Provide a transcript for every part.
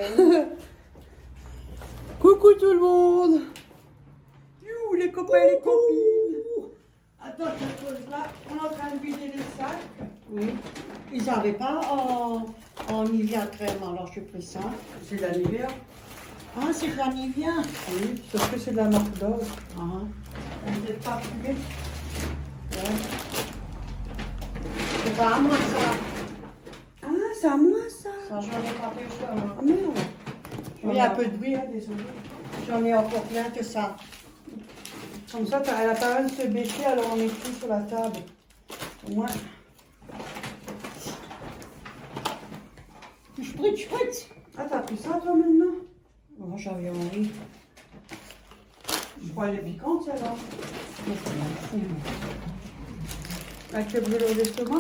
problème. Coucou tout le monde. You, les copains et les copines. Attends, cette chose-là, on est en train de vider les sacs. Oui. Ils n'avaient pas en Nivea crème, alors j'ai pris ça. C'est la Nivea. Ah, c'est de la Nivea. Oui, sauf que c'est de la marque d'or. Ah, Vous êtes pas fumé. ouais. C'est pas à moi ça. Ah, c'est à moi ça. Ça, j'en ai pas fait ça. Moi. Ah merde. J'en Il ai y a un peu de bruit, hein, désolé. J'en ai encore plein que ça. Comme ça, elle a pas mal de se bêcher, alors on met tout sur la table. Au moins. Chouette. Ah, t'as pris ça toi maintenant? Oh, j'avais envie. Je crois qu'elle est piquante celle-là. Mais c'est bien fou. Avec le brûlure d'estomac.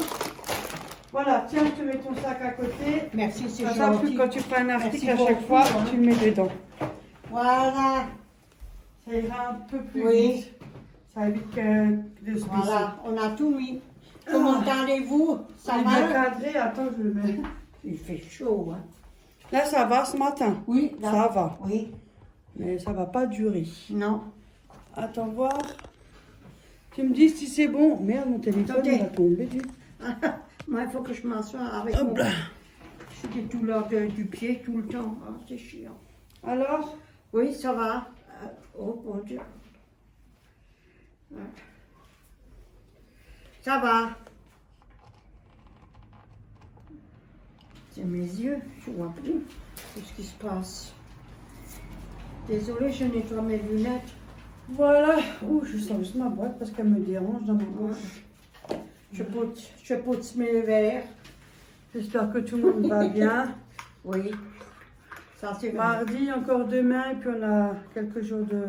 Voilà, tiens, je te mets ton sac à côté. Merci, c'est Comme ça, gentil. quand tu prends un article Merci à chaque beaucoup, fois, hein. tu le mets dedans. Voilà. Ça ira un peu plus Oui. vite. Ça évite que de se Voilà, on a tout mis. Comment allez-vous? Ça Ça va va? cadré, attends, je le mets. Il fait chaud, hein? Là, ça va ce matin. Oui, là. Ça va. Oui. Mais ça va pas durer. Non. Attends voir. Tu me dis si c'est bon. Merde, mon téléphone Ok. il va tomber. Dis. Moi, il faut que je m'assoie avec Hop mon... là. Je suis tout l'heure du pied tout le temps. Ah, c'est chiant. Alors, Oui, ça va. Oh, mon Dieu. Ouais. Ça va. C'est mes yeux, je vois plus tout ce qui se passe. Désolée, je nettoie mes lunettes. voilà. Ouh, je sens juste ma boîte parce qu'elle me dérange dans ma bouche. Je pousse mes verres. J'espère que tout le monde va bien. Oui. Ça, c'est vrai. Mardi, encore demain, et puis on a quelques jours de...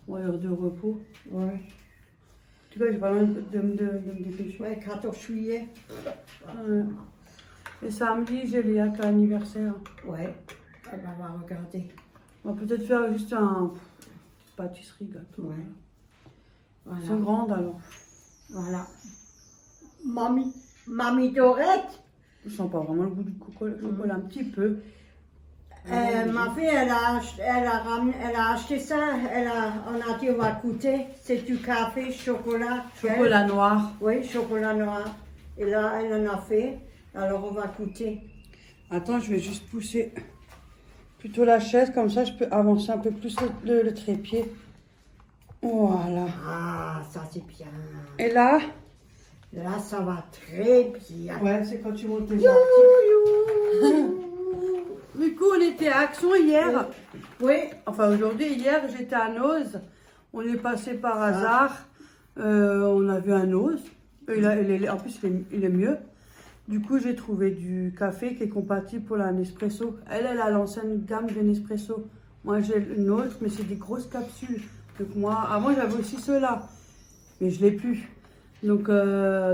Ouais, heure de repos. Oui. En tout cas, j'ai pas besoin de me dépêcher. Ouais, 14 juillet. Et samedi, j'ai Léa qui a anniversaire. Ouais. Elle va regarder. On va peut-être faire juste un pâtisserie gâteau. Ouais. Elles sont Voilà. grandes alors. Voilà. Mamie Dorette. Je sens pas vraiment le goût du chocolat, un petit peu. Ma fille, elle a acheté ça. On a dit on va goûter. C'est du café, chocolat. Chocolat noir. Oui, chocolat noir. Et là, elle en a fait. Alors on va goûter. Attends, je vais juste pousser plutôt la chaise, comme ça je peux avancer un peu plus le trépied. Voilà. Ah, ça c'est bien. Et là, Là, ça va très bien. ouais, c'est quand tu montes tes You, articles. you. Du coup, on était à Action hier. Oui. Enfin, aujourd'hui, hier, j'étais à Noz. On est passé par hasard. On a vu un Noz. En plus, il est mieux. Du coup, j'ai trouvé du café qui est compatible pour la Nespresso. Elle a l'ancienne gamme de Nespresso. Moi, j'ai une autre, mais c'est des grosses capsules. Donc moi, avant, j'avais aussi ceux-là. Mais je l'ai plus. Donc,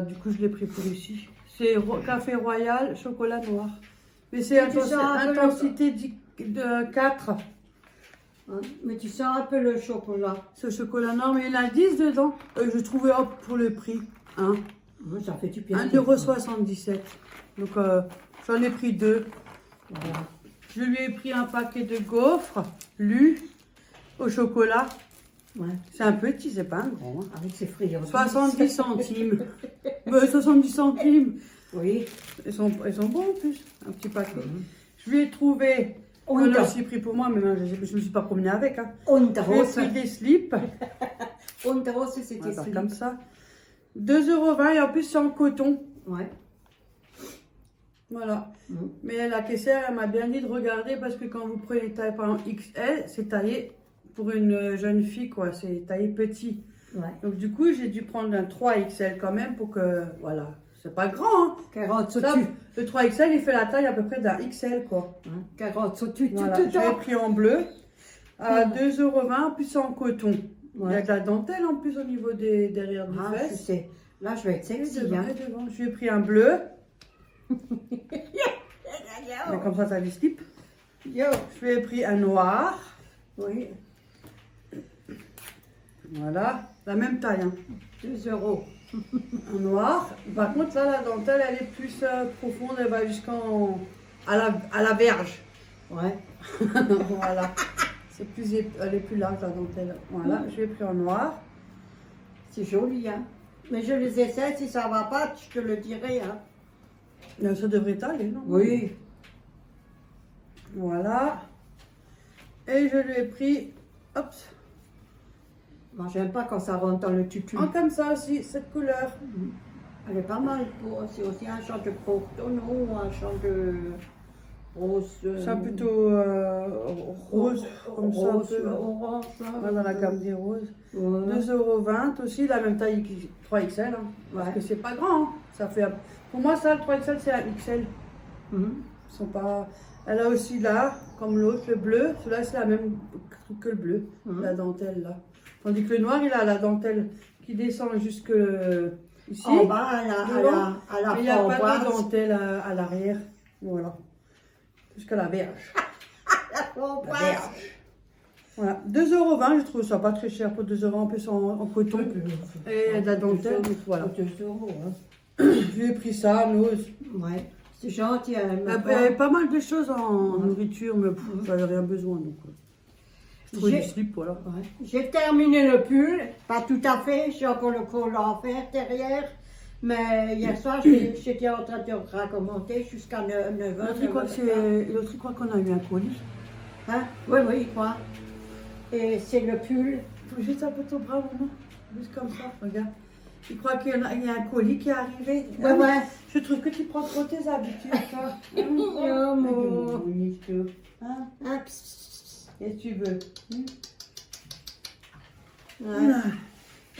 du coup, je l'ai pris pour ici. C'est café royal, chocolat noir. Mais c'est Tu sens un peu intensité de 4. Hein, mais tu sens un peu le chocolat. Ce chocolat noir, mais il y en a 10 dedans. Je trouvais hop pour le prix. Hein. Ça fait du bien. 1,77 €. Donc j'en ai pris 2. Voilà. Je lui ai pris un paquet de gaufres, lu, au chocolat. Ouais. C'est un petit, c'est pas un grand. Hein. Avec ses friandises. 70 centimes. 70 centimes. Oui. Ils sont bons en plus, un petit paquet. Je lui ai trouvé, on Honda. l'a aussi pris pour moi, mais moi, je ne me suis pas promenée avec. Hein. Je lui ai Onderhose. pris des slips. Onderhose, c'était Voilà, slip. comme ça. 2,20 € et en plus c'est en coton. Ouais. Voilà. Mhm. Mais la caissière, elle m'a bien dit de regarder parce que quand vous prenez taille par exemple XL, c'est taillé pour une jeune fille, quoi. C'est taillé petit. Ouais. Donc du coup, j'ai dû prendre un 3XL quand même pour que, voilà. C'est pas grand, hein. 40 Ça, au-dessus. le 3XL, il fait la taille à peu près d'un XL, quoi. 40 au-dessus. Voilà. Tout Je l'ai pris en bleu à 2,20 €, puis c'est en coton. Il y a Ouais. de la dentelle en plus au niveau des derrière du Ah, je fesses. sais. Là, je vais être Et sexy. devant, Hein. et devant. Je lui ai pris un bleu. Mais comme ça les slips. Yo. Je lui ai pris un noir. Oui. Voilà, la même taille. Hein. 2 €. En noir. Par contre, là, la dentelle, elle est plus profonde. Elle va à la verge. Ouais. Voilà. Elle est plus large la dentelle. Voilà, je l'ai pris en noir. C'est joli, hein. Mais je les essaie, si ça va pas, je te le dirai, hein. Mais ça devrait aller, non? Oui. Voilà. Et je lui ai pris, hop, Moi, j'aime pas quand ça rentre dans le tutu. comme ça aussi, cette couleur. Elle est pas mal. C'est aussi un genre de coton ou un genre de rose. C'est plutôt rose, comme ça, un rose, peu. orange. Dans la gamme des roses. Ouais. 2,20 € aussi, la même taille que 3XL. Hein, parce Ouais. que c'est pas grand. Hein. Ça fait, pour moi, ça, le 3XL, c'est un XL. Mhm. Ils sont pas... Elle a aussi là, comme l'autre, le bleu. Celui-là, c'est la même que le bleu, la dentelle là. Tandis que le noir, il a la dentelle qui descend jusque ici. En bas, devant. à la Mais il n'y a pas de framboise. dentelle à l'arrière. Voilà. Jusqu'à la verge. La framboise. La verge. Voilà. 2,20 €, je trouve ça pas très cher pour 2 € en plus en coton. Et de la dentelle, voilà. 2 €, hein. Je lui ai pris ça, Nose. Ouais. C'est gentil. Il y avait pas mal de choses en nourriture, mais j'avais rien besoin. Donc, je trouvais du slip, voilà. Ouais. J'ai terminé le pull, pas tout à fait, j'ai encore le col à faire derrière. Mais hier soir, j'étais en train de raccommoder jusqu'à 9h. L'autre, il croit qu'on a eu un colis. Hein? Oui, oui, il croit. Et c'est le pull. Faut juste un peu ton bras, maman. Juste comme ça, regarde. Il croit qu'il y a un colis qui est arrivé. Ouais, ouais. Je trouve que tu prends trop tes habitudes, toi. Oh, mon. Hein? Hein, pss, Qu'est-ce que tu veux?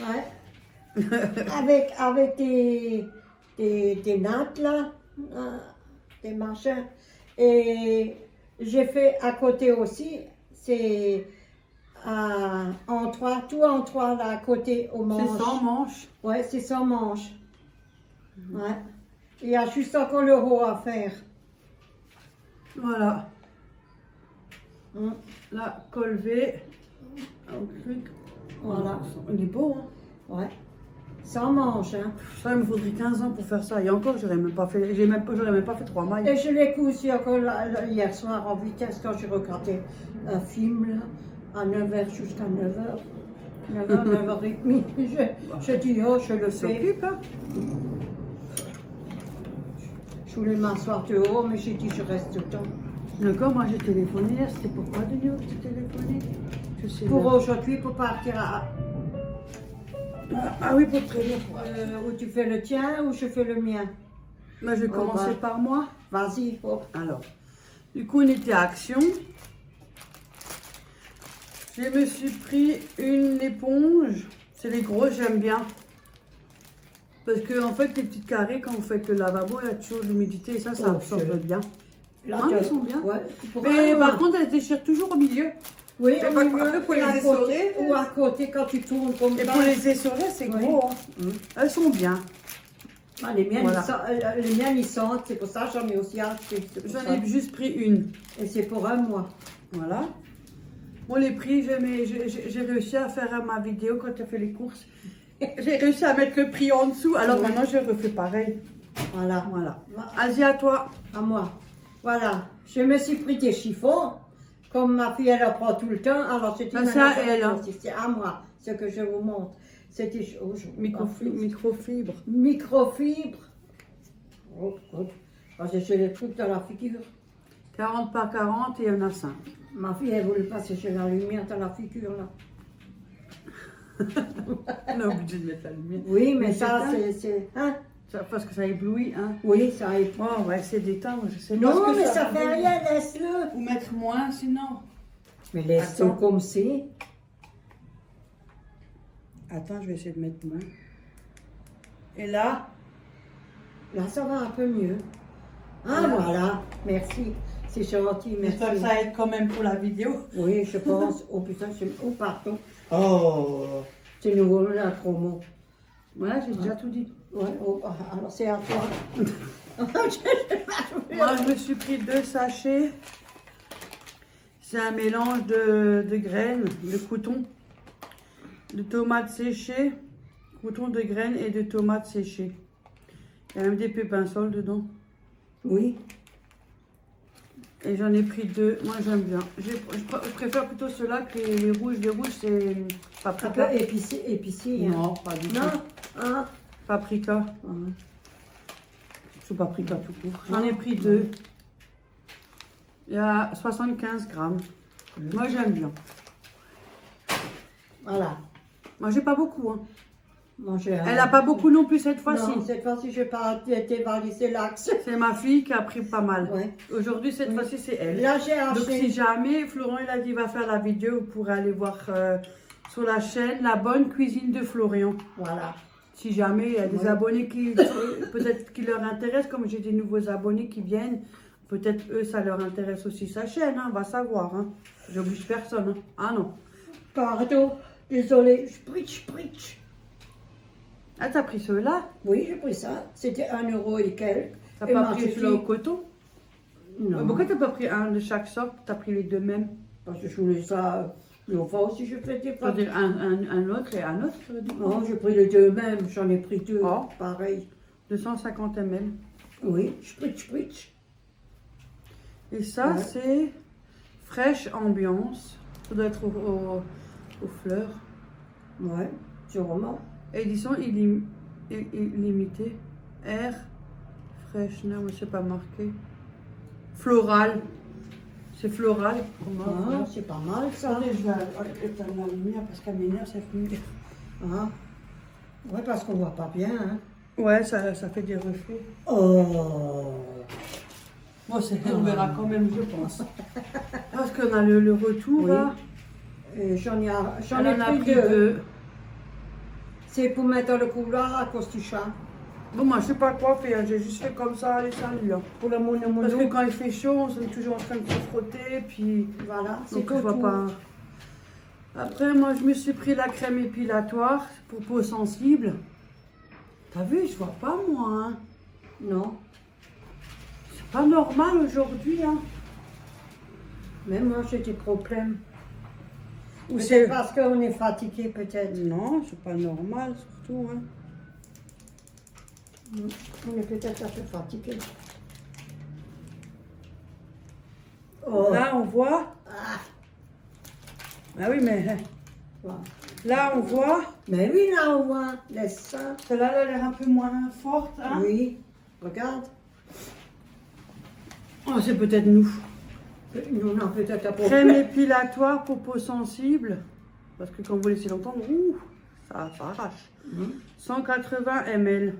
ouais. Avec des nattes là, des machins. Et j'ai fait à côté aussi, c'est en trois, tout en trois là à côté au manche. C'est sans manche. Ouais, c'est sans manche. Ouais. Il y a juste encore le haut à faire. Voilà. Hum, Là, colvé. Au truc. Voilà. Il est beau, hein? Ouais. Sans manche, hein. Ça, il me faudrait 15 ans pour faire ça. Et encore, j'aurais même pas fait 3 mailles. Et je l'ai cousu encore hier soir en vitesse quand j'ai regardé un film là, à 9h jusqu'à 9h. 9h, 9h30. Je dis, oh, je le fais. S'occupe, hein? Je voulais m'asseoir dehors, mais j'ai dit, je reste dedans. D'accord, moi j'ai téléphoné hier. C'était pourquoi, Denis, que tu téléphoné? Je sais Pour pas. aujourd'hui, pour partir Ah oui, pour te prévenir. où tu fais le tien ou je fais le mien. Moi, je vais commencer va. par moi. Vas-y, hop. Alors, du coup, on était à Action. Je me suis pris une éponge. C'est les grosses, j'aime bien. Parce que, en fait, les petites carrés, quand vous faites le lavabo, il y a toujours de l'humidité et ça absorbe bien. Là, Ah, elles sont bien. Ouais, Mais par contre, elles se déchirent toujours au milieu. oui, Mais au pas milieu, pour et les à essorer. côté, ou à côté quand tu tournes comme Et ça. pour les essorer, c'est Oui. gros. Hein. Elles sont bien. Ah, les miennes, Voilà. les miennes, ils sentent, c'est pour ça que j'en ai aussi acheté. c'est pour J'en ça. ai juste pris une. Et c'est pour un mois. Voilà. Bon, les prix, j'ai réussi à faire ma vidéo quand tu as fait les courses. J'ai réussi à mettre le prix en dessous. Alors Oui. maintenant, je refais pareil. Voilà. Voilà. Vas-y, à toi. À moi. Voilà. Je me suis pris des chiffons. Comme ma fille, elle en prend tout le temps. Alors c'était Ah, c'est à elle, hein. C'est à moi, ce que je vous montre. C'était Microfibre. microfibre. Oh, oh. Parce que j'ai les trucs dans la figure. 40 par 40 et il y en a 5. Ma fille, elle voulait pas sécher la lumière dans la figure là. On est obligé de mettre la lumière. Oui, mais Mais ça, c'est c'est. Hein? Parce que ça éblouit, hein. Oui, ça est. Bon, on va essayer d'éteindre. Je sais pas ce Non, que mais ça fait donne. rien, laisse-le. Ou mettre moins, sinon. Mais laisse-le Attends. comme c'est. Attends, je vais essayer de mettre moins. Et là, Là, ça va un peu mieux. Ah, Voilà. voilà. Merci. C'est gentil, merci. j'espère que ça aide quand même pour la vidéo. Oui, je pense. Oh putain, oh pardon. Oh, c'est nouveau la promo. Voilà, j'ai déjà tout dit. Ouais, oh, alors c'est à toi. Moi, je me suis pris 2 sachets. C'est un mélange de graines, de croûtons, de tomates séchées, croûtons de graines et de tomates séchées. Il y a même des pépins sols dedans. Oui. Et j'en ai pris 2. Moi, j'aime bien. Je préfère plutôt ceux-là que les rouges. Les rouges, c'est Un peu paprika. épicé. Hein. Non, pas du tout. Non. Hein? Paprika. C'est paprika tout court. J'en ai pris 2. Il y a 75 grammes. Moi, j'aime bien. Voilà. Moi, j'ai pas beaucoup. Hein. Manger Elle n'a pas beaucoup non plus cette fois-ci. Non, cette fois-ci, je n'ai pas été valiser l'axe. C'est ma fille qui a pris pas mal. Ouais. Aujourd'hui, cette fois-ci, c'est elle. Là, j'ai Donc, acheté. si jamais Florent il a dit va faire la vidéo, vous pourrez aller voir sur la chaîne La Bonne Cuisine de Florian. Voilà. Si jamais il y a des Ouais. abonnés qui peut-être qui leur intéressent, comme j'ai des nouveaux abonnés qui viennent, peut-être eux ça leur intéresse aussi sa chaîne, hein, on va savoir. Hein. J'oblige personne. Hein. Ah non. Pardon, désolé, spritch. Ah, t'as pris ceux-là? Oui, j'ai pris ça. C'était 1 euro et quelques. T'as Et pas ma pris petite celui-là au fille- coton? Non. Pourquoi t'as pas pris un de chaque sorte? T'as pris les deux mêmes? Parce que je voulais ça. L'autre fois aussi, je faisais Ça pas. veut dire un autre et un autre, ça veut dire quoi? Non, j'ai pris les deux mêmes. J'en ai pris 2. Oh. Pareil. 250 ml. Oui, spritch. Et ça, Ouais. c'est fraîche ambiance. Ça doit être aux fleurs. Ouais, sûrement. Édition illimitée. Air fraîche. Non, mais c'est pas marqué. Floral. C'est floral. Ah, c'est pas mal ça. Attendez, je vais éteindre la lumière parce qu'à m'énerve, ça fait. Ah. Ouais, parce qu'on voit pas bien. Hein. Ouais, ça fait des reflets. Oh. Bon, on verra quand même, je pense. Parce qu'on a le retour Oui. là. Et j'en ai Elle en a pris pris 2. deux. C'est pour mettre dans le couloir à cause du chat. Bon, moi, je sais pas quoi faire. J'ai juste fait comme ça, allez, salut. Hein. Pour le mono. Parce que quand il fait chaud, on est toujours en train de se frotter, puis Voilà, c'est donc tout. je vois pas. Après, moi, je me suis pris la crème épilatoire pour peau sensible. T'as vu, je vois pas moi. Hein. Non, C'est pas normal aujourd'hui. Hein. même moi j'ai des problèmes. Ou C'est parce qu'on est fatigué peut-être. Non, c'est pas normal surtout. Hein. On est peut-être un peu fatigué. Oh. Là, on voit. Ah. Ah oui, mais Voilà. là, on voit. Mais oui, là on voit les seins. Celle-là, elle a l'air un peu moins forte. Hein. Oui, regarde. Oh, c'est peut-être nous. Nous on a peut-être un Crème problème. épilatoire pour peau sensible. Parce que quand vous laissez longtemps, ça arrache. 180 ml.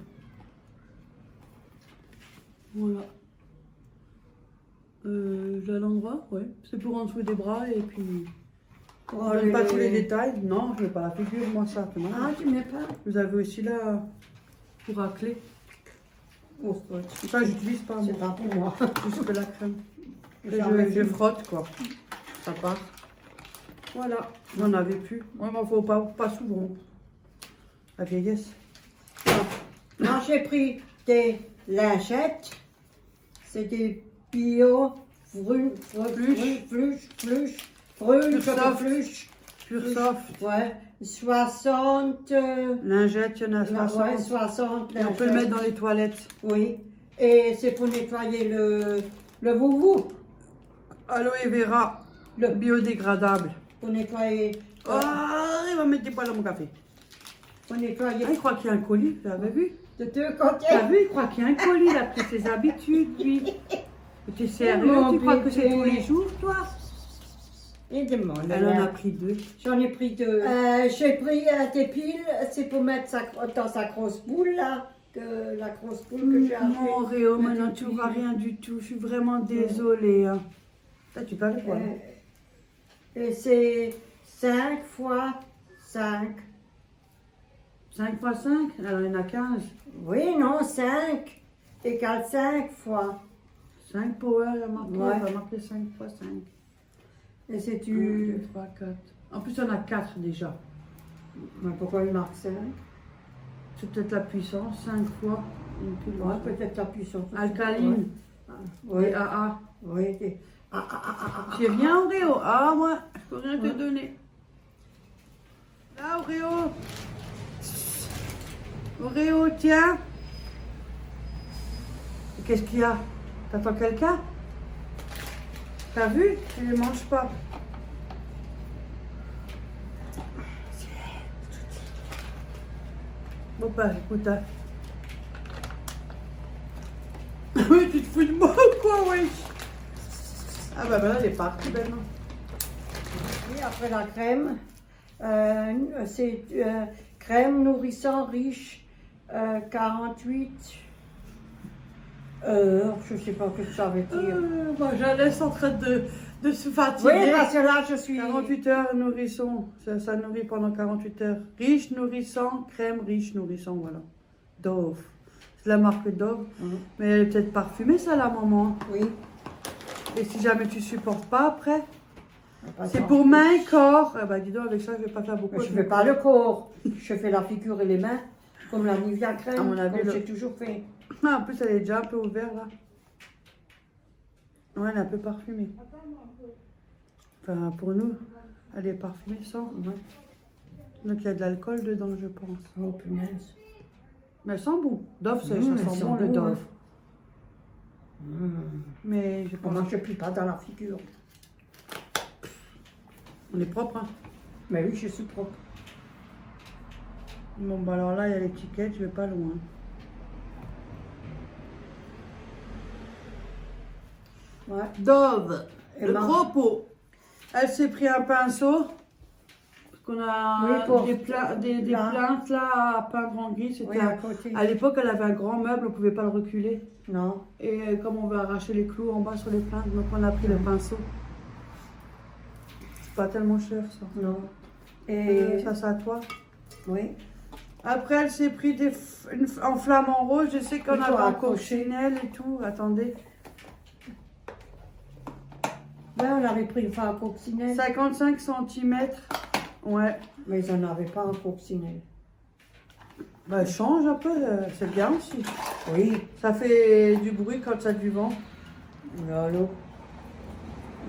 Voilà. J'ai l'endroit, ouais. C'est pour en dessous des bras et puis. Oh, Je donne pas tous les détails. Non, je n'ai pas la figure, moi, ça. Non. Ah, tu mets pas. Vous avez aussi là pour racler. Oh, ouais. Ça, j'utilise pas, moi. C'est pas pour moi. Juste de la crème. Et J'en ai je plus. frotte, quoi. Ça part. Voilà, j'en avais plus. Ouais, mais faut pas souvent. La vieillesse. Moi j'ai pris des lingettes. C'est des bio Plus soft. Pure soft. Ouais, 60. Lingette, il y en a 60. Ouais, 60 Et on peut le mettre dans les toilettes. Oui. Et c'est pour nettoyer le boubou. Aloe vera, Le, biodégradable. pour nettoyer. Ah, il va mettre des poils dans mon café. Pour nettoyer Ah, il croit qu'il y a un colis, vous avez vu? de deux côtés. T'as vu, il croit qu'il y a un colis, il a pris ses habitudes, lui. Mais t'es sérieux? Mon Tu crois que c'est bébé. tous les jours, toi? Et demande. Elle en a pris 2. J'en ai pris 2. J'ai pris des piles, c'est pour mettre dans sa grosse boule là, la grosse boule que j'ai achetée. Non, Réo, Mettre maintenant des tu piles. vois rien du tout. Je suis vraiment désolée. Hein. Là, tu parles quoi? Et c'est 5 fois 5. 5 fois 5? Alors, il y en a 15. Oui, non, 5 égale 5 fois. 5 power, il y a marqué. Ouais. On va marquer 5 fois 5. Et c'est 1, tu. 2, 3, 4. En plus, il y en a 4 déjà. Mais pourquoi il marque 5? C'est peut-être la puissance. 5 fois. Une pile. Ouais, peut-être la puissance. aussi. Alcaline. Oui, Et AA. oui. Ah. J'ai rien, Auréo. Ah, moi, je peux rien te donner. Là, Auréo. Auréo, tiens. Qu'est-ce qu'il y a? T'attends quelqu'un? T'as vu? Tu les manges pas. Bon, bah, écoute, hein. Oui, tu te fous de moi ou quoi, oui? Ah, bah, là, elle est partie, maintenant. Et après la crème, c'est crème nourrissant riche, 48 heures, je ne sais pas ce que ça veut dire. Moi, je la laisse en train de se fatiguer. Oui, parce que là, je suis... 48 heures nourrisson, ça nourrit pendant 48 heures. Riche nourrissant, crème riche nourrissant, voilà. Dove. C'est la marque Dove. Mais elle est peut-être parfumée, ça, la maman. Oui. Et si jamais tu supportes pas après, Pas c'est tant. pour main et corps. Ah bah dis donc, avec ça, je vais pas faire beaucoup. Mais je ne fais pas le corps, je fais la figure et les mains, comme la Nivea crème, À mon avis, comme le- j'ai toujours fait. Ah, en plus, elle est déjà un peu ouverte, là. Ouais, elle est un peu parfumée. Enfin, pour nous, elle est parfumée sans. Ouais. Donc, il y a de l'alcool dedans, je pense. Oh punaise. Mais elle sent bon. Dove, ça Elle sent sent bon, le bon, Dove. hein. Mais je pense Moi, je ne plie pas dans la figure. on est propre, hein. Mais oui, je suis propre. Bon, bah alors là, il y a l'étiquette, je vais pas loin. Ouais. Dove, Et le ma- gros pot. Elle s'est pris un pinceau. Parce qu'on a Oui, pour- des là. plaintes là à peindre en gris. C'était Oui, à côté. à l'époque, elle avait un grand meuble, on ne pouvait pas le reculer. Non. Et comme on veut arracher les clous en bas sur les plaintes, donc on a pris le pinceau. C'est pas tellement cher ça. Non. Et Ça, c'est à toi. oui. Après, elle s'est pris en flamant rose. Je sais qu'on Il faut avait un accrocher. coccinelle et tout. Attendez. Ouais, on avait pris une fois un coccinelle, 55 cm. Ouais. mais ils n'en avaient pas un coccinelle. Bah, elle change un peu. C'est bien aussi. Oui. Ça fait du bruit quand ça a du vent. Allô.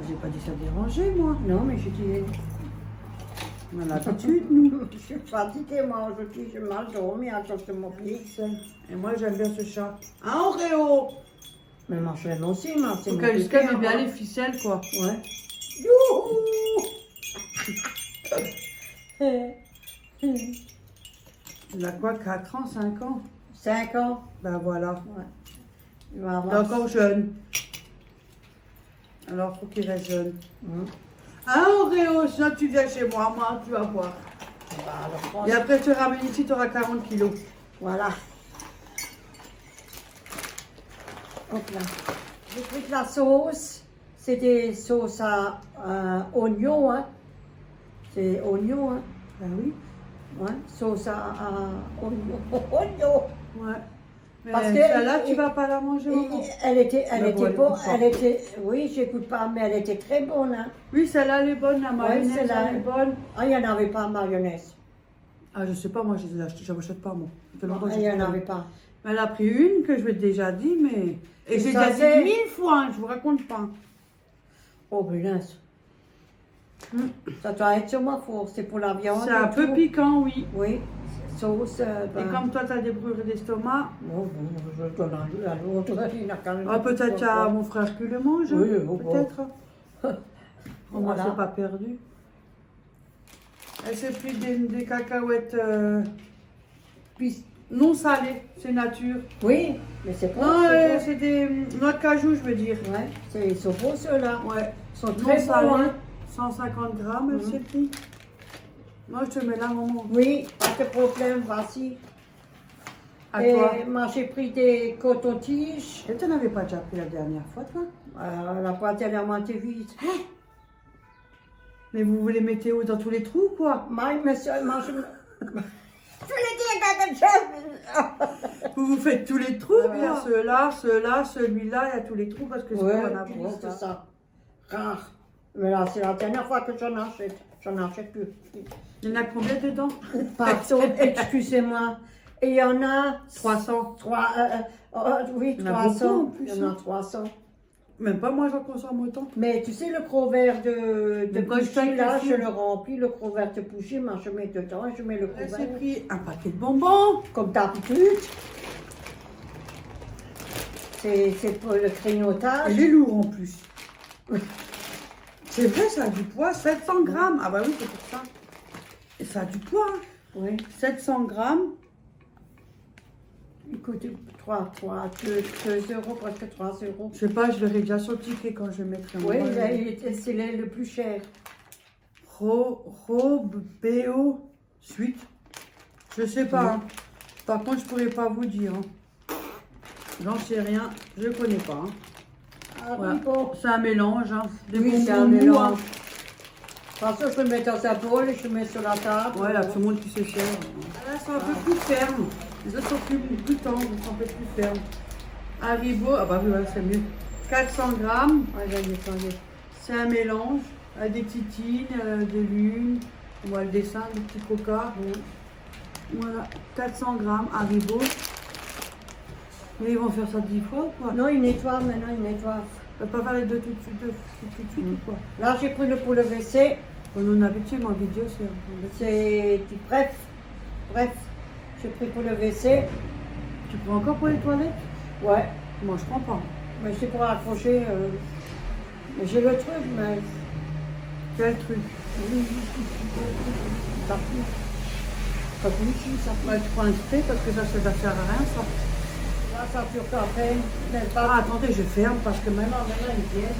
J'ai pas dit ça dérangeait, moi. Non, mais je dis... On a l'habitude, nous. Je suis fatiguée, moi, aujourd'hui, j'ai mal dormi à cause de mon pied. Et moi, j'aime bien ce chat. Un Oreo. Mais moi, je l'aime aussi, moi, c'est Donc, mon elle aime bébé, bien moi. les ficelles, quoi. Ouais. Youhou. Il a quoi, 4 ans, 5 ans? 5 ans. Ben voilà. Ouais. Il va Il est avoir... encore jeune. Alors, faut qu'il reste jeune. Hum. Un Oreo, sinon tu viens chez moi, tu vas voir. Bah, alors, prends- Et après, je te ramène ici, tu auras 40 kilos. Voilà. Hop là. J'ai pris de la sauce. C'est des sauces à oignon, hein. C'est oignon, hein. Ben oui. Ouais, sauce à oignon. Oignon. Ouais. Mais Parce que- celle-là, tu vas pas la manger, maman. Elle était Mais bon, elle bonne. goûte pas. Elle était, oui, j'écoute pas, mais elle était très bonne, hein. Oui, celle-là, elle est bonne, la mayonnaise, celle-là. elle est bonne. Ah, il n'y en avait pas mayonnaise. Ah, je sais pas, moi, je les ai achetés, je n'achète pas, moi. Ça fait longtemps que Il n'y j'ai en pas avait pris. pas. Elle a pris une que je lui ai déjà dit, mais. Et j'ai Ça, déjà c'est- dit 1000 fois, hein, je vous raconte pas. Oh, punaise. Hum. Ça doit être sur ma force, c'est pour la viande. C'est et un peu tout. piquant, oui. Oui, sauce. Et comme toi, tu as des brûlures d'estomac, Bon, je donne à l'autre. Il n'a qu'à le ah, peut-être à mon frère qui le mange. Oui, hein, bon. peut-être. Moi, Voilà. c'est pas perdu. Elle s'est pris des cacahuètes non salées, c'est nature. Oui, mais c'est bon. Non, c'est bon. c'est des noix de cajou, je veux dire. Ouais, ils sont beaux ceux-là. Ouais, Ils sont non très bons, salées, hein. 150 grammes, elle Mhm. s'est pris. Moi, je te mets là, maman. Oui, pas de problème, vas-y. À Et toi. moi, j'ai pris des cotons-tiges. Et tu n'avais pas déjà pris la dernière fois, toi? La boîte, elle est à moitié vide. Mais vous les mettez où, dans tous les trous, quoi? Moi, monsieur, moi, je... Je voulais dire quelque chose. Vous vous faites tous les trous, Ouais. il y a ceux-là, celui-là, il y a tous les trous parce que c'est Ouais, pas un puis abri, c'est ça. ça. Rare. Mais là, c'est la dernière fois que j'en achète. J'en achète plus. Il y en a combien dedans? Pardon, excusez-moi. Et il y en a 300. oui, Il y en a beaucoup, 300. en plus, Il y en a hein. 300. Même pas moi, j'en consomme autant. Mais tu sais, le gros verre de Mais quand je bougie, fais là, cuisine. je le remplis, le gros verre de bougie, moi, je mets dedans et je mets le gros Elle s'est verre. pris un paquet de bonbons. Comme d'habitude. C'est pour le Il grignotage. est lourd en plus. C'est vrai, ça a du poids, 700 grammes. Ah bah oui, c'est pour ça. Et ça a du poids. Hein. Oui. 700 grammes. Il coûte 2 euros, presque 3 euros. Je sais pas, je verrai déjà sur le ticket quand je mettrai en Oui, bas. c'est le plus cher. Robéo suite. Je sais pas. Hein. Par contre, je pourrais pas vous dire. Hein. J'en sais rien. Je connais pas. Hein. Ah, Voilà. oui, bon. C'est un mélange. Hein. Des Oui, c'est un bonbons mous, mélange. hein. Parce que je le mets dans sa boule et je le mets sur la table. Ouais, là, tout le monde qui se sert. Là, c'est un peu plus ferme. Les autres sont plus tendres, sont un peu plus fermes. Haribo, ah bah oui, ouais, c'est mieux. 400 grammes. Ouais, j'en ai changé. C'est un mélange. Des titines, de lune. On voit le dessin, le petit coca. Voilà, 400 grammes Haribo. Mais ils vont faire ça 10 fois ou quoi? Non, il nettoie maintenant, il nettoie. On peut pas faire les deux tout de suite ou quoi? Là, j'ai pris le pour le WC. On en a habitué, ma vidéo, C'est du bref. Bref, j'ai pris pour le WC. Tu prends encore pour les toilettes? Ouais, Moi, je prends pas. mais c'est pour accrocher. Mais j'ai le truc, mais Quel truc? ça pue. Ça pue, ça pue. Ouais, tu prends un spray parce que ça sert à rien, ça. Là, ça pue quand même. Mais Ah, pas. attendez, je ferme parce que maintenant, ils viennent.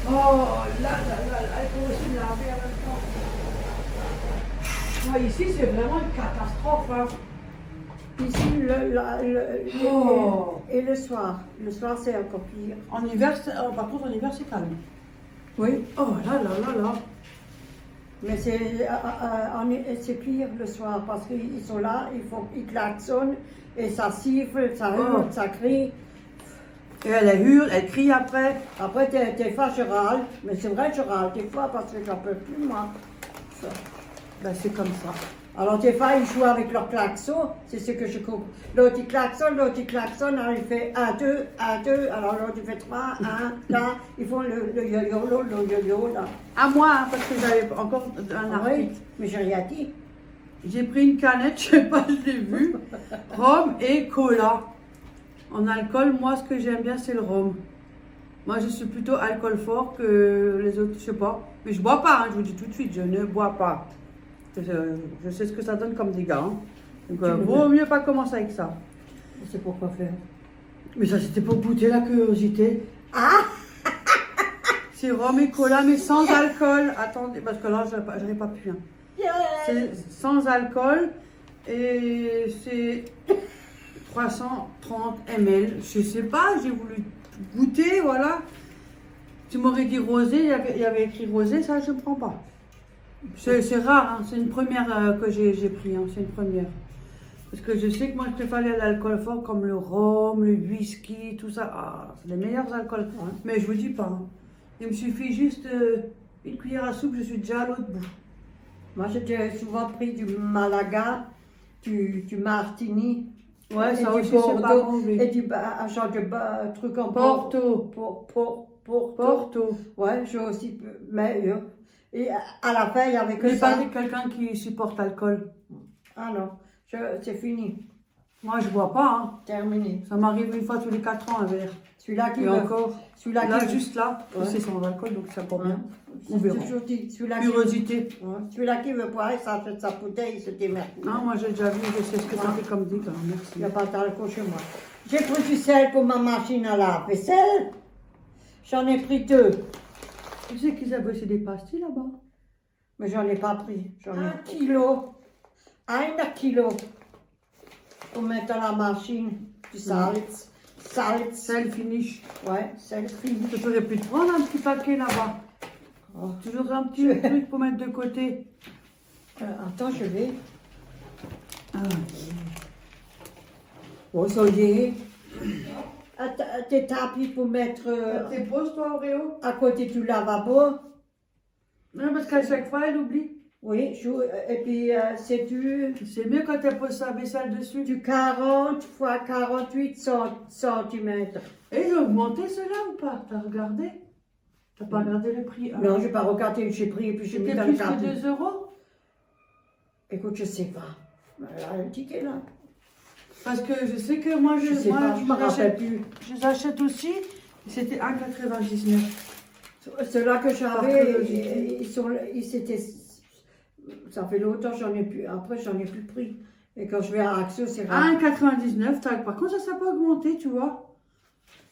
Oh, là, il faut aussi laver en même temps. Ah, ici, c'est vraiment une catastrophe. Hein. Ici, Oh. et le soir. Le soir, c'est encore pire. En hiver, par contre, en hiver, c'est calme. Oui. Oh là là là là. Mais c'est pire le soir parce qu'ils sont là, ils klaxonnent et ça siffle, ça hurle, Oh. ça crie. Et elle hurle, elle crie après. Après, des fois, je râle. Mais c'est vrai, je râle des fois parce que j'en peux plus, moi. Ça. Ben, c'est comme ça. Alors, des fois, ils jouent avec leur klaxon, c'est ce que je comprends. L'autre, il klaxonne, alors il fait 1, 2, 1, 2, alors l'autre, il fait 3, 1, là, ils font le yo-yo, là. À moi, hein, parce que j'avais encore un Ah oui, article. mais j'ai rien dit. J'ai pris une canette, je sais pas, je l'ai vu. Rhum et cola. En alcool, moi, ce que j'aime bien, c'est le rhum. Moi, je suis plutôt alcool fort que les autres, je sais pas. Mais je bois pas, hein, je vous dis tout de suite, je ne bois pas. Je sais ce que ça donne comme dégâts. Hein. Donc, vaut mieux pas commencer avec ça. C'est pour quoi faire. Mais ça, c'était pour goûter la curiosité. Ah! C'est rhum et cola, mais sans alcool. Attendez, parce que là, je n'aurais pas pu. Hein. C'est sans alcool et c'est 330 ml. Je sais pas, j'ai voulu goûter, voilà. Tu m'aurais dit rosé, il y avait écrit rosé, ça je ne prends pas. C'est rare, hein, c'est une première que j'ai pris, hein, c'est une première. Parce que je sais que moi je préfère l'alcool fort comme le rhum, le whisky, tout ça. Ah, c'est les meilleurs alcools. Ouais. Mais je vous dis pas. Hein. Il me suffit juste une cuillère à soupe, je suis déjà à l'autre bout. Moi, j'ai souvent pris du Malaga, du Martini. Ouais, et ça du aussi, c'est pas bon, oui. Et du genre de truc en Porto. Porto. Porto. Ouais, j'ai aussi. Mais et à la fin, il n'y avait que J'ai ça. pas dit quelqu'un qui supporte l'alcool. Ah non, c'est fini. Moi, je bois pas. Hein. Terminé. Ça m'arrive une fois tous les 4 ans un verre. Celui-là qui Et veut. encore. Celui-là Là, qui juste là, Ouais. c'est sans alcool, donc c'est encore bien. On C'est verra. toujours dit. Celui-là qui, Curiosité. ouais. Celui-là qui veut boire, ça fait sa bouteille, il se démerde. Non, moi j'ai déjà vu, je sais ce que ça Ouais. fait comme dégâts. Merci. Il n'y a pas d'alcool chez moi. J'ai pris du sel pour ma machine à laver. Vaisselle. J'en ai pris 2. Tu sais qu'ils avaient aussi des pastilles là-bas? Mais j'en ai pas pris. J'en ai 1 kilo. 1 kilo. Pour mettre dans la machine du salz. Salz. Sel finish. Ouais, sel fini. Tu aurais pu te prendre un petit paquet là-bas. Oh. Toujours un petit truc pour mettre de côté. Attends, je vais. Ah. Oh, ça y est. Tes tapis pour mettre T'es pose toi, Auréo? à côté du lavabo. Non, parce qu'à chaque fois, elle oublie. Oui, et puis c'est C'est mieux quand elle pose sa vaisselle dessus. du 40 x 48 cm. Et ils ont augmenté cela ou pas? T'as regardé? T'as pas regardé le prix? Ah. Non, j'ai pas regardé, j'ai pris et puis j'ai mis C'était dans le plus tapis. que 2 euros? Écoute, je sais pas. Elle a un ticket là. Parce que je sais que moi, Je sais pas, je me rappelle plus. je les achète aussi. C'était 1,99. Ceux-là que j'avais, curiosité. ça fait longtemps, j'en ai plus. Après, j'en ai plus pris. Et quand je vais à Axo, c'est À rare. 1,99, par contre, ça n'a pas augmenté, tu vois.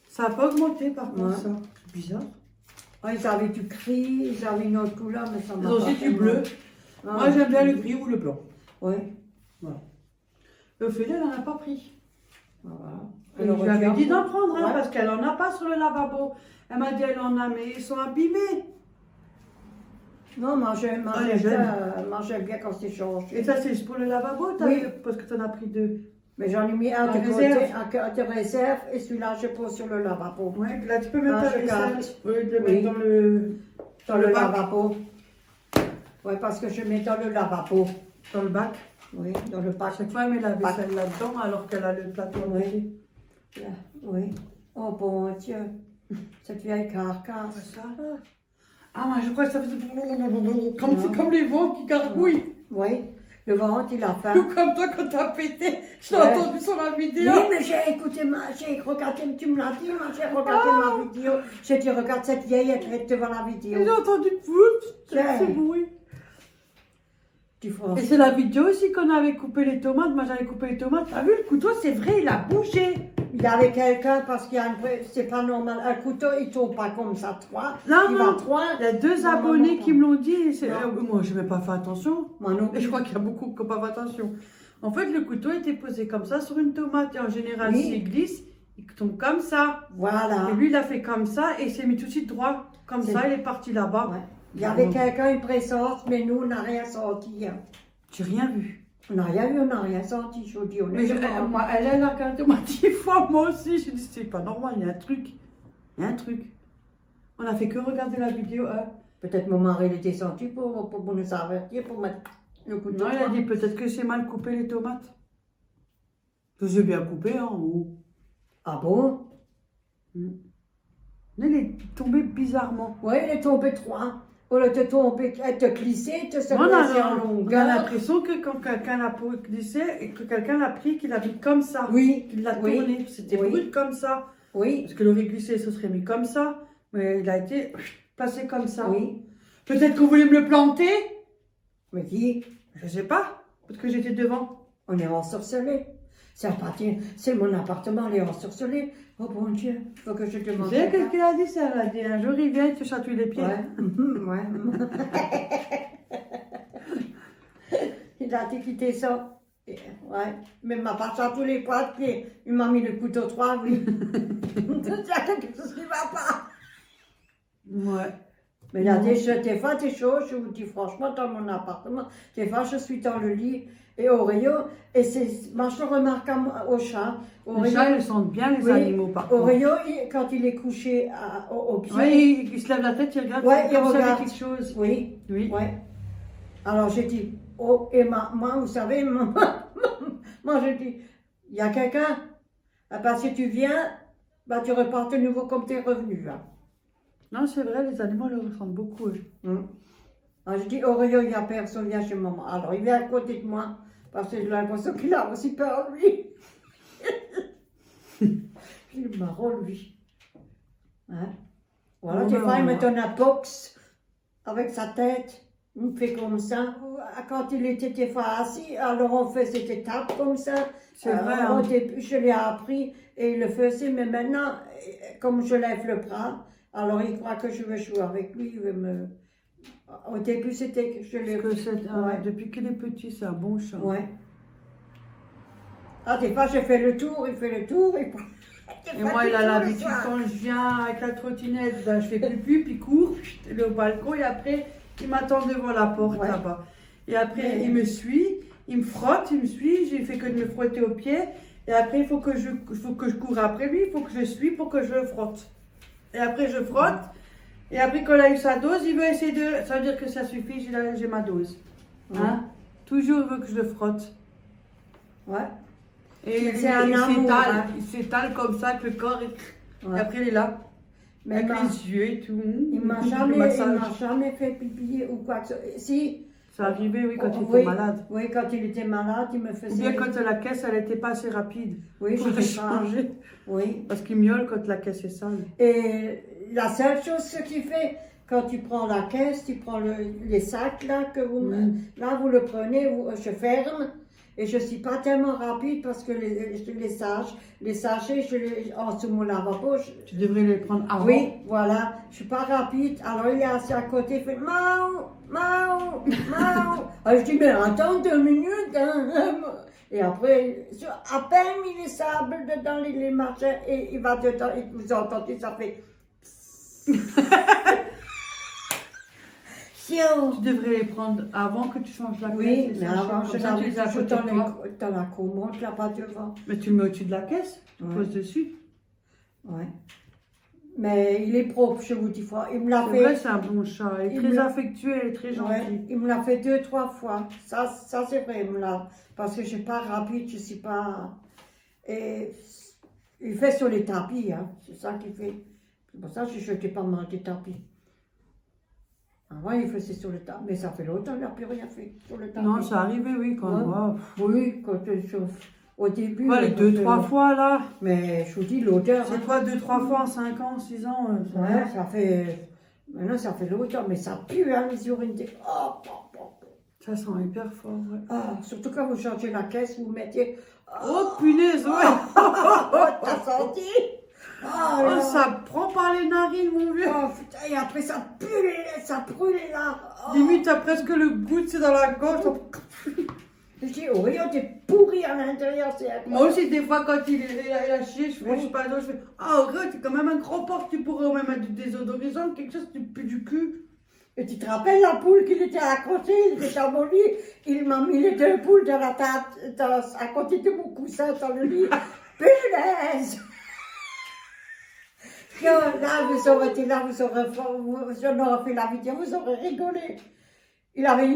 Ça n'a pas augmenté, par contre, Ouais. ça. C'est bizarre. Ah, ils avaient du gris, ils avaient une autre couleur, mais ça Ils m'a ont pas aussi fait du bleu. mal. Ah, Moi, j'aime bien le gris ou le blanc. Oui. Voilà. Ophélie, elle n'en a pas pris. Voilà. Et je lui avais dit d'en prendre un Ouais. parce qu'elle n'en a pas sur le lavabo. Elle m'a dit elle en a, mais ils sont abîmés. Non, moi j'aime bien quand c'est changé. Et ça, c'est pour le lavabo, Oui. parce que tu en as pris deux. Mais j'en ai mis un En de côté, réserve. un de réserve, et celui-là je pose sur le lavabo. Ouais, là, tu peux mettre Ah, ta je vaisselle garde. au lieu de le Oui. mettre dans le. Dans le bac. lavabo. Oui, parce que je mets dans le lavabo. Dans le bac. Oui, dans le bac. Chaque fois, elle met la vaisselle là-dedans alors qu'elle a le plateau à côté. Là, oui. Oh bon Dieu. Cette vieille carcasse. Ça. Ah, moi, je crois que ça faisait. Comme les vents qui gargouillent. Oui. Le ventre, il a faim. Tout comme toi quand t'as pété. Je l'ai Ouais. entendu sur la vidéo. Oui, mais j'ai écouté j'ai regardé, tu me l'as dit, moi j'ai regardé ma vidéo. J'ai dit, regarde cette vieille, elle est devant la vidéo. J'ai entendu pouf, Tiens. c'est bruit. Tu vois. Et c'est la vidéo aussi qu'on avait coupé les tomates. Moi j'avais coupé les tomates. T'as vu le couteau, c'est vrai, il a bougé. Il y avait quelqu'un, parce qu'il y a c'est pas normal, un couteau, il tombe pas comme ça, trois. Non, Il non. va trois. Il y a deux Non, abonnés non, qui me l'ont dit. Et Non. moi je n'ai pas fait attention. Moi non Et je plus. crois qu'il y a beaucoup qui n'ont pas fait attention. En fait, le couteau était posé comme ça sur une tomate. Et en général, Oui. s'il glisse, il tombe comme ça. Voilà. Et lui, il a fait comme ça et il s'est mis tout de suite droit. Comme C'est- ça, il est parti là-bas. Ouais. Il y avait quelqu'un, une présence, mais nous, on n'a rien senti. Hein. J'ai rien vu. On n'a rien vu, on n'a rien senti, je vous dis Mais honnêtement. moi, elle a regardé moi 10 fois, moi aussi. Je dis, c'est pas normal, il y a un truc. Il y a un truc. On a fait que regarder la vidéo. Hein. Peut-être mon mari, il était senti pour nous avertir, pour mettre le couteau. Non, il a dit peut-être que c'est mal coupé les tomates. Que j'ai bien coupé en haut. Ah bon? Mais il est tombé bizarrement. Oui, il est tombé trois. Au lieu de tomber, te glisser, te On secouer a, en on a longueur. l'impression que quand quelqu'un l'a glissé et que quelqu'un l'a pris, qu'il l'a mis comme ça. Oui, Qu'il l'a oui, tourné. C'était oui. brut comme ça. oui, Parce que l'aurait glissé, ce serait mis comme ça. Mais il a été placé comme ça. oui. Peut-être que vous voulez me le planter. Mais dis, Je sais pas. Parce que j'étais devant. on est ensorcelé. C'est mon appartement, il est ensorcelé. Oh bon Dieu, il faut que je Tu demande. sais qu'est-ce qu'il a dit, ça? Elle a dit un jour il vient, il te chatouille les pieds. Ouais, ouais. Il a dit qu'il était ça. Et, ouais, mais il m'a pas chatouillé les poids de pied. Il m'a mis le couteau droit, oui. Il y a quelque chose qui ne va pas. Ouais. Mais il y a des fois, c'est chaud, je vous dis franchement, dans mon appartement, des fois, je suis dans le lit et Oreo, et moi, je remarque au chat. Les chats, ils sentent bien les Oui, animaux, par contre. Oreo, quand il est couché au pied, Oui, il se lève la tête, il regarde, Ouais, comme il s'il y avait regarde. quelque chose. oui, Oui. ouais. Alors j'ai dit, oh, et moi, vous savez, moi, j'ai dit, il y a quelqu'un, ah, bah, si tu viens, bah, tu repars de nouveau comme tu es revenu. Hein. Non, c'est vrai, les animaux le ressentent beaucoup. Eux. Alors je dis, Oreo, il n'y a personne, viens chez maman. Alors il vient à côté de moi, parce que j'ai l'impression qu'il a aussi peur, lui. Il est marrant, lui. Hein? Voilà, Bon, des ben, fois, il me voilà. donne un box avec sa tête. Il me fait comme ça. Quand il était des fois assis, alors on fait cette étape comme ça. C'est vrai, hein. Au début, je l'ai appris et il le faisait, mais maintenant, comme je lève le bras, alors il croit que je veux jouer avec lui. Il veut me... Au début, c'était que je l'ai... Parce que Ouais. depuis qu'il est petit, c'est un bon chat. Ouais. Ah, des fois, je fais le tour, il fait le tour. Et moi, il a l'habitude, quand je viens avec la trottinette, ben, je fais pipi, puis il court, il est au balcon, et après, il m'attend devant la porte Ouais. là-bas. Et après, Ouais. il me suit, il me frotte, il me suit, j'ai fait que de me frotter aux pieds, et après, il faut que je cours après lui, il faut que je suis pour que je le frotte. Et après, je frotte, et après, quand il a eu sa dose, il veut essayer de... Ça veut dire que ça suffit, j'ai ma dose. Hein? Toujours, il veut que je le frotte. Ouais. Et C'est un amour, hein. il s'étale comme ça, avec le corps, et Ouais. après, il est là. Mais Avec ma- les yeux et tout. il m'a Le jamais, massage. fait pipi ou quoi que ce soit. Si. C'est arrivé, oui, quand il Oui, était malade. Oui, quand il était malade, il me Ou faisait. bien quand la caisse, elle n'était pas assez rapide. Oui, Pour je sais pas. changer. Oui. Parce qu'il miaule quand la caisse est sale. Et la seule chose, ce qu'il fait, quand tu prends la caisse, tu prends les sacs là, là vous le prenez, je ferme. Et je ne suis pas tellement rapide parce que les sachets, en dessous de mon lavabo. Tu devrais les prendre avant. Oui, voilà. Je ne suis pas rapide. Alors il est assis à côté, il fait Mao, Mao, Mao. Alors je dis, mais attends 2 minutes. Hein. Et après, à peine mis les sables dedans les machins, et il va dedans, et vous entendez, ça fait. Tu devrais les prendre avant que tu changes la caisse. Oui, mais sachets. avant, je tu les as toujours côté de toi. dans la commode là-bas devant. Mais tu le mets au-dessus de la caisse, tu Ouais. poses dessus. Ouais. Mais il est propre, je vous dis. Il me l'a C'est fait. vrai, c'est un bon chat. Il est très affectueux, il est très gentil. Ouais, il me l'a fait 2-3 fois. Ça c'est vrai, il me l'a. Parce que je ne suis pas rapide, je ne suis pas. Et il fait sur les tapis, hein. C'est ça qu'il fait. C'est pour ça que je ne jetais pas mal des tapis. Avant, il faisait sur le tapis. Mais ça fait longtemps qu'il n'a plus rien fait sur le tapis. Non, ça arrivait, oui, quand même. Ouais. Oui, quand au début. Ouais, les 2-3 fois là. Mais je vous dis, l'odeur. C'est quoi 2-3 fois en 5 ans, 6 ans Ouais, ça fait. Maintenant, ça fait longtemps, mais ça pue, hein, les urines. Oh. Ça sent hyper fort, ouais. Ah, surtout quand vous changez la caisse, vous mettez. Oh punaise, ouais. T'as senti? Oh, ça prend par les narines, mon vieux. Oh, putain, et après ça pue, ça brûle là. Oh. Limite, t'as presque le goût, c'est dans la gorge. Je dis, oh, regarde, t'es pourri à l'intérieur. Moi aussi, des fois, quand il a chié, je fais pas d'eau, je fais ah, regarde, c'est quand même un gros porc, tu pourrais même mettre du désodorisant, quelque chose qui pue du cul. Et tu te rappelles la poule qu'il était accroché, il était dans mon lit, il m'a mis les 2 poules dans la table, à côté de mon coussin dans le lit. Punaise! Là, vous aurez été là, j'en aurais fait la vidéo, vous aurez rigolé. Il avait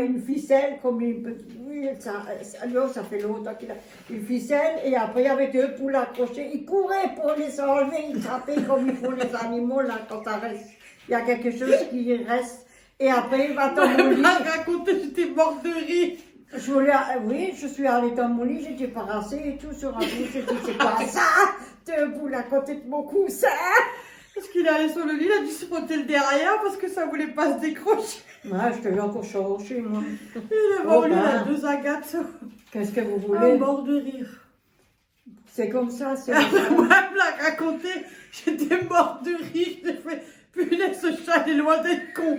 une ficelle, comme ça fait longtemps qu'il a une ficelle, et après il y avait 2 poules accrochées. Il courait pour les enlever, il tapait comme ils font les animaux, là, quand ça reste. Il y a quelque chose qui reste. Et après, il va dans mon lit. Raconter, j'étais morte de rire. Oui, je suis allée dans mon lit, j'étais parassée et tout sur un bout. J'ai dit, c'est quoi ça? 2 poules à côté de mon coussin. Parce qu'il est allé sur le lit, il a dû se frotter le derrière parce que ça voulait pas se décrocher. Ouais, je te l'ai encore changé, moi. Il est mort, il a 2 agates. Qu'est-ce que vous Un voulez? mort de rire. C'est comme ça, c'est. Même la raconter, j'étais morte de rire. J'ai fait, punaise, ce chat, il est loin d'être con.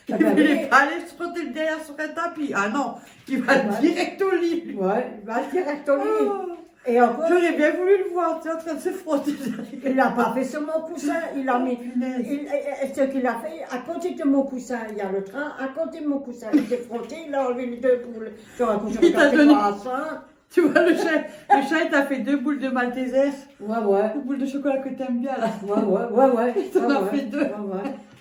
Il Ah bah voulait oui. pas aller se frotter le derrière sur un tapis. Ah non, il va direct au lit. Ouais, il va direct au lit. Oh. Et encore, J'aurais bien voulu le voir, tu es en train de se frotter. il l'a pas fait sur mon coussin, il a mis. Punaise. Ce qu'il a fait, à côté de mon coussin, il y a le train, à côté de mon coussin, il s'est frotté, il a enlevé les 2 poules. J'aurais pu Il t'a regarder donné- pas ça. Tu vois, le chat, il t'a fait 2 boules de Malteser. Ouais. 2 boules de chocolat que t'aimes bien, là. Ouais. Il t'en a fait 2. Ouais.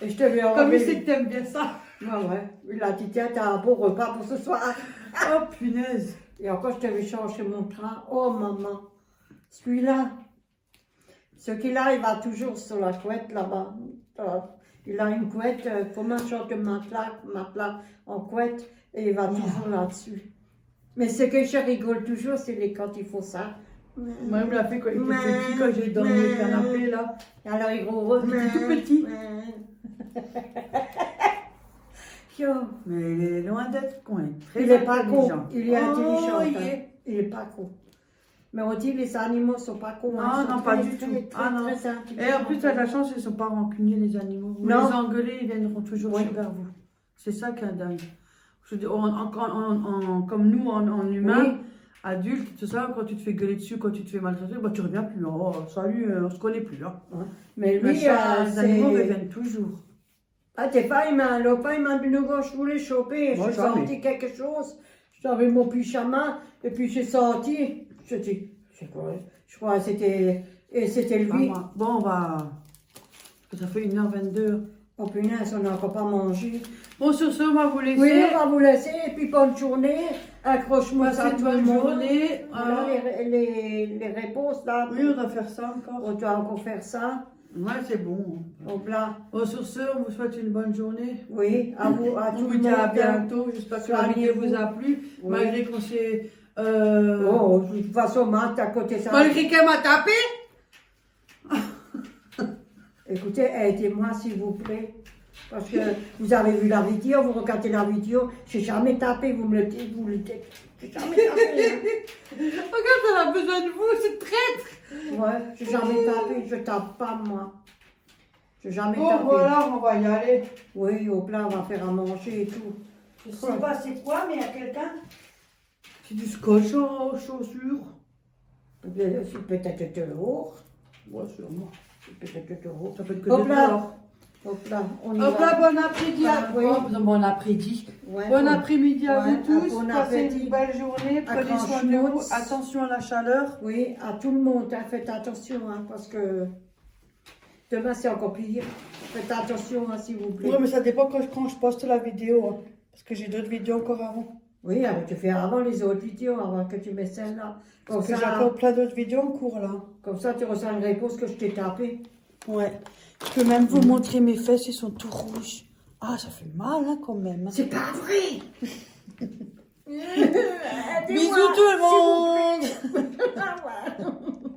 Et je te lui ai Comme enlevé. il sait que t'aimes bien ça. Ouais. Il a dit, tiens, t'as un beau repas pour ce soir. Oh, punaise. Et encore, je t'avais changé mon train. Oh, maman. Celui-là, ce qu'il a, il va toujours sur la couette là-bas. Il a une couette, comme un genre de matelas en couette, et il va toujours là-dessus. Mais ce que je rigole toujours, c'est quand il faut ça. Moi, il me l'a fait quand il était petit, quand j'ai dormi au canapé, là. Alors, il gros. Il était tout petit. Yo. Mais il est loin d'être con, il est très Il est pas con, intelligent. il est intelligent. il hein. est. Il est pas con. Mais on dit les animaux sont pas cons. hein. Non, Ils sont non, pas très, du très, tout. très, Ah, non. très intelligents. Et en plus, tu as de la chance, ils ne sont pas rancuniers, les animaux. Vous Non. les engueulez, ils viendront toujours Oui. vers vous. C'est ça qui est dingue. Je dis, comme nous, en humain, Oui. adultes, tout ça, quand tu te fais gueuler dessus, quand tu te fais maltraiter, bah, tu reviens plus. Oh, salut, on se connaît plus. Hein. Ouais. Mais Mais lui, les animaux c'est... reviennent toujours. Ah, t'es pas humain. L'autre fois, il m'a dit, nouveau, je voulais choper. Moi, J'ai jamais. senti quelque chose. J'avais mon pyjama. Et puis, j'ai senti. Je dis, c'est quoi? Je crois que c'était... Et c'était lui. Bon, on va... Ça fait 1h22. Oh, punaise, on n'a encore pas mangé. Bon, sur ce, on va vous laisser. Oui, on va vous laisser. Et puis, bonne journée. Accroche-moi Passez ça une tout le bonne monde. journée. Voilà les réponses, là. Oui, on doit faire ça encore. On doit encore faire ça. Ouais, c'est bon. Donc là, Bon, sur ce, on vous souhaite une bonne journée. oui, à vous, à On tout vous le dit à monde. bientôt. J'espère que la vidéo Soignez-vous. vous a plu. Oui. Malgré qu'on s'est... Oh, de toute façon, Marthe, à côté de ça. Malgré qu'elle m'a tapé. Écoutez, aidez-moi s'il vous plaît. Parce que vous avez vu la vidéo, vous regardez la vidéo, j'ai jamais tapé, vous me le dites, vous le dites. J'ai jamais tapé. Hein. Regarde, elle a besoin de vous, c'est traître. Ouais, j'ai jamais tapé, je tape pas moi. J'ai jamais Bon, tapé. voilà, on va y aller. Oui, au plat, on va faire à manger et tout. Je sais pas c'est quoi, mais il y a quelqu'un. C'est du scotch en chaussures. C'est peut-être de l'or. Ouais, sûrement. C'est peut-être de l'or. Ça peut être que Hop des là. fleurs. Hop là, on y Hop va. là, bon après-midi à Ah, oui. Bon après-midi. Ouais, Bon on- après-midi à Ouais, vous tous. bon Passez appétit. une belle journée. Prenez grand soin de vous. schmutz. Attention à la chaleur. Oui, à tout le monde, hein, faites attention, hein, parce que demain c'est encore pire. Faites attention, hein, s'il vous plaît. Oui, mais ça dépend quand je poste la vidéo. Hein, parce que j'ai d'autres vidéos encore avant. Oui, tu fais avant les autres vidéos, avant que tu mets celle-là. Comme Parce que j'ai ça, encore plein d'autres vidéos en cours là. comme ça, tu reçois une réponse que je t'ai tapée. Ouais. Je peux même vous montrer mes fesses, ils sont tout rouges. Ah, ça fait mal hein, quand même. C'est pas vrai. Bisous tout le monde. Ah ouais.